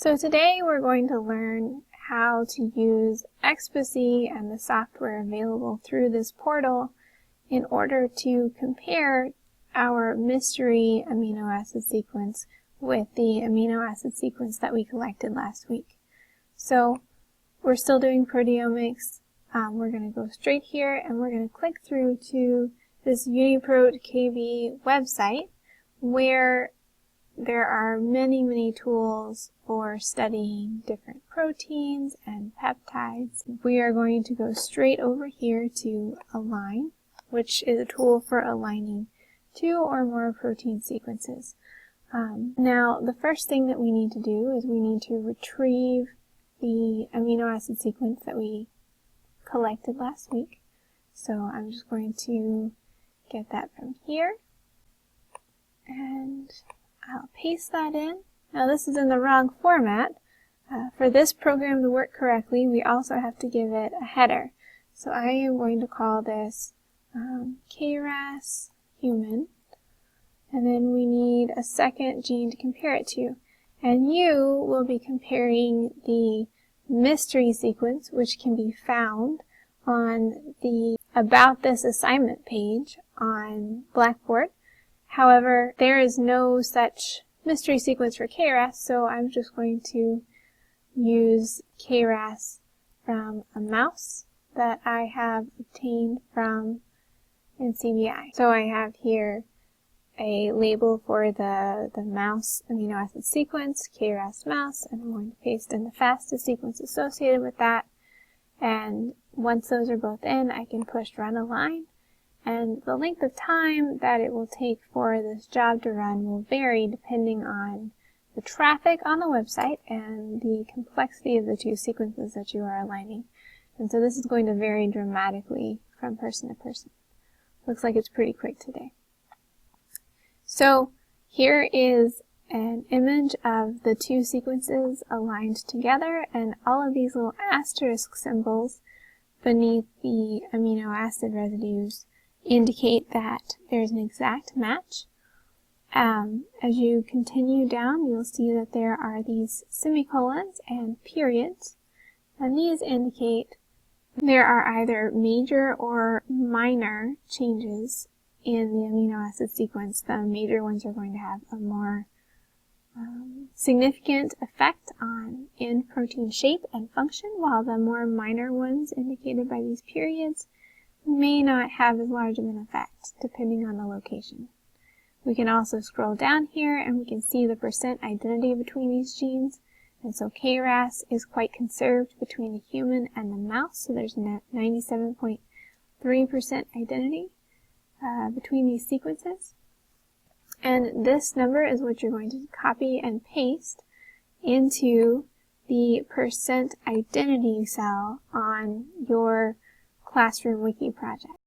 So today we're going to learn how to use ExPASy and the software available through this portal in order to compare our mystery amino acid sequence with the amino acid sequence that we collected last week. So we're still doing proteomics. We're going to go straight here and we're going to click through to this UniProt KB website where there are many tools for studying different proteins and peptides. We are going to go straight over here to Align, which is a tool for aligning two or more protein sequences. Now, the first thing that we need to do is we need to retrieve the amino acid sequence that we collected last week. So I'm just going to get that from here, and I'll paste that in. Now this is in the wrong format. For this program to work correctly, we also have to give it a header. So I am going to call this KRAS human, and then we need a second gene to compare it to. And you will be comparing the mystery sequence, which can be found on the About This assignment page on Blackboard. However, there is no such mystery sequence for KRAS, so I'm just going to use KRAS from a mouse that I have obtained from NCBI. So I have here a label for the mouse amino acid sequence, KRAS mouse, and I'm going to paste in the FASTA sequence associated with that. And once those are both in, I can push Run Align. And the length of time that it will take for this job to run will vary depending on the traffic on the website and the complexity of the two sequences that you are aligning. And so this is going to vary dramatically from person to person. Looks like it's pretty quick today. So here is an image of the two sequences aligned together, and all of these little asterisk symbols beneath the amino acid residues indicate that there's an exact match. As you continue down, you'll see that there are these semicolons and periods, and these indicate there are either major or minor changes in the amino acid sequence. The major ones are going to have a more significant effect in protein shape and function, while the more minor ones indicated by these periods may not have as large of an effect, depending on the location. We can also scroll down here and we can see the percent identity between these genes. And so KRAS is quite conserved between the human and the mouse, so there's 97.3% identity between these sequences. And this number is what you're going to copy and paste into the percent identity cell on your Classroom Wiki project.